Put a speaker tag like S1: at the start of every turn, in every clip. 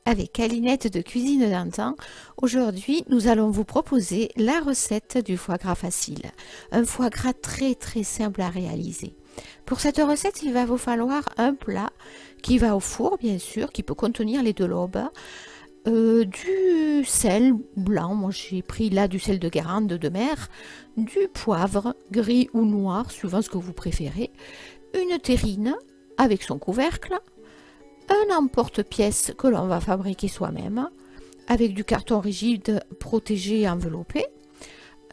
S1: Avec Alinette de Cuisine d'Antan, aujourd'hui nous allons vous proposer la recette du foie gras facile. Un foie gras très simple à réaliser. Pour cette recette, il va vous falloir un plat qui va au four bien sûr, qui peut contenir les deux lobes, du sel blanc, moi j'ai pris là du sel de Guérande de mer, du poivre gris ou noir suivant ce que vous préférez, une terrine avec son couvercle, un emporte-pièce que l'on va fabriquer soi-même avec du carton rigide protégé et enveloppé,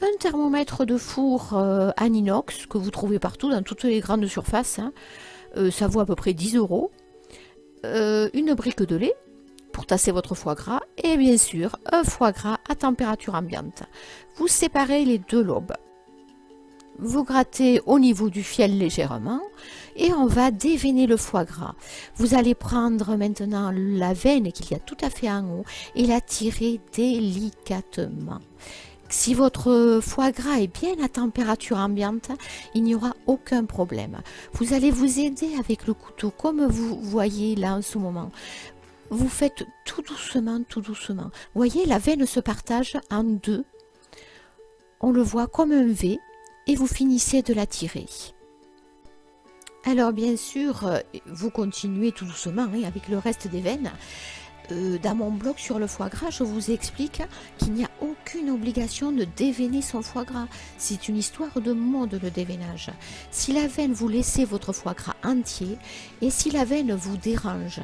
S1: un thermomètre de four en inox que vous trouvez partout dans toutes les grandes surfaces, ça vaut à peu près 10 euros, une brique de lait pour tasser votre foie gras et bien sûr un foie gras à température ambiante. Vous séparez les deux lobes. Vous grattez au niveau du fiel légèrement et on va déveiner le foie gras. Vous allez prendre maintenant la veine qu'il y a tout à fait en haut et la tirer délicatement. Si votre foie gras est bien à température ambiante, il n'y aura aucun problème. Vous allez vous aider avec le couteau comme vous voyez là en ce moment. Vous faites tout doucement. Vous voyez, la veine se partage en deux. On le voit comme un V. Et vous finissez de la tirer. Alors bien sûr, vous continuez tout doucement avec le reste des veines. Dans mon blog sur le foie gras, je vous explique qu'il n'y a aucune obligation de déveiner son foie gras. C'est une histoire de mode le déveinage. Si la veine, vous laissez votre foie gras entier, et si la veine vous dérange,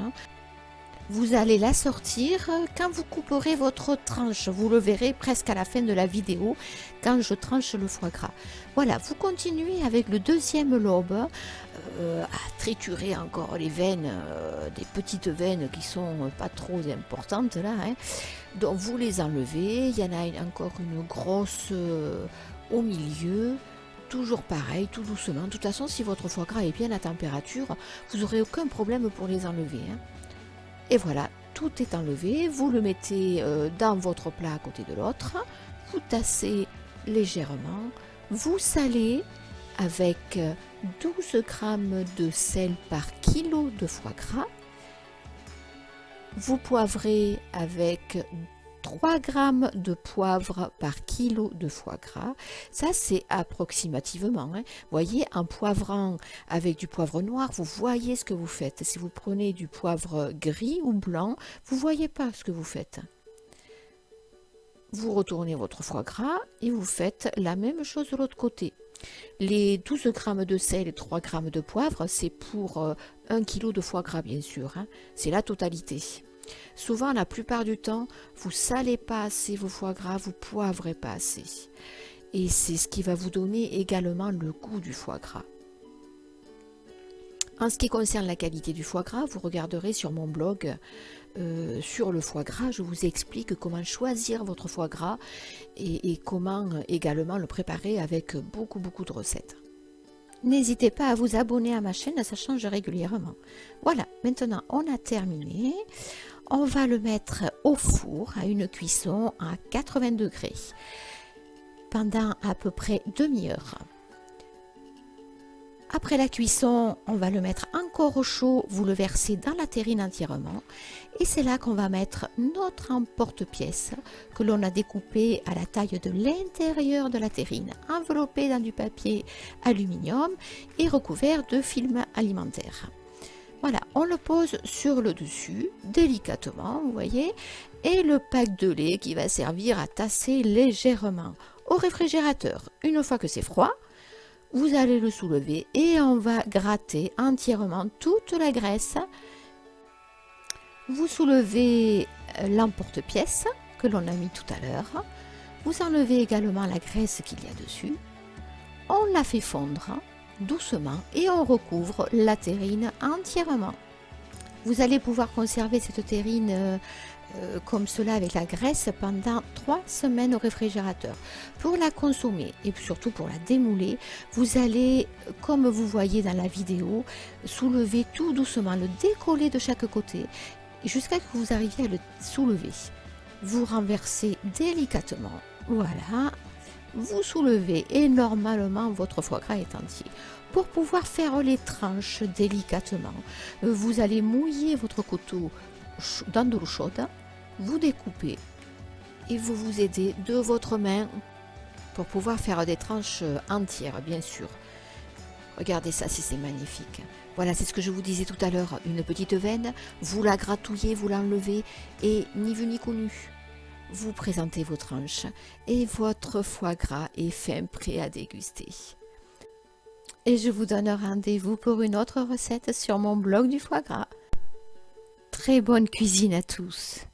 S1: vous allez la sortir quand vous couperez votre tranche. Vous le verrez presque à la fin de la vidéo quand je tranche le foie gras. Voilà, vous continuez avec le deuxième lobe à triturer encore les veines, des petites veines qui sont pas trop importantes là. Donc vous les enlevez. Il y en a encore une grosse au milieu. Toujours pareil, tout doucement. De toute façon, si votre foie gras est bien à température, vous n'aurez aucun problème pour les enlever. Et voilà, tout est enlevé, vous le mettez dans votre plat à côté de l'autre, vous tassez légèrement, vous salez avec 12 g de sel par kilo de foie gras, vous poivrez avec 3 g de poivre par kilo de foie gras, ça c'est approximativement. Voyez, en poivrant avec du poivre noir, vous voyez ce que vous faites. Si vous prenez du poivre gris ou blanc, vous ne voyez pas ce que vous faites. Vous retournez votre foie gras et vous faites la même chose de l'autre côté. Les 12 g de sel et 3 g de poivre, c'est pour 1 kg de foie gras bien sûr, c'est la totalité. Souvent, la plupart du temps, vous salez pas assez vos foie gras, vous poivrez pas assez. Et c'est ce qui va vous donner également le goût du foie gras. En ce qui concerne la qualité du foie gras, vous regarderez sur mon blog sur le foie gras, je vous explique comment choisir votre foie gras et comment également le préparer avec beaucoup de recettes. N'hésitez pas à vous abonner à ma chaîne, ça change régulièrement. Voilà, maintenant on a terminé. On va le mettre au four à une cuisson à 80 degrés pendant à peu près demi-heure. Après la cuisson, on va le mettre encore au chaud, vous le versez dans la terrine entièrement et c'est là qu'on va mettre notre emporte-pièce que l'on a découpé à la taille de l'intérieur de la terrine, enveloppé dans du papier aluminium et recouvert de film alimentaire. Voilà, on le pose sur le dessus, délicatement, vous voyez, et le pack de lait qui va servir à tasser légèrement au réfrigérateur. Une fois que c'est froid, vous allez le soulever et on va gratter entièrement toute la graisse. Vous soulevez l'emporte-pièce que l'on a mis tout à l'heure. Vous enlevez également la graisse qu'il y a dessus. On la fait fondre doucement et on recouvre la terrine entièrement. Vous allez pouvoir conserver cette terrine comme cela avec la graisse pendant 3 semaines au réfrigérateur. Pour la consommer et surtout pour la démouler, vous allez, comme vous voyez dans la vidéo, soulever tout doucement, le décoller de chaque côté jusqu'à ce que vous arriviez à le soulever. Vous renversez délicatement, voilà. Vous soulevez et normalement votre foie gras est entier. Pour pouvoir faire les tranches délicatement, vous allez mouiller votre couteau dans de l'eau chaude, vous découpez et vous vous aidez de votre main pour pouvoir faire des tranches entières, bien sûr. Regardez ça, si c'est magnifique. Voilà, c'est ce que je vous disais tout à l'heure, une petite veine, vous la gratouillez, vous l'enlevez et ni vu ni connu. Vous présentez vos tranches et votre foie gras est fin, prêt à déguster. Et je vous donne rendez-vous pour une autre recette sur mon blog du foie gras. Très bonne cuisine à tous!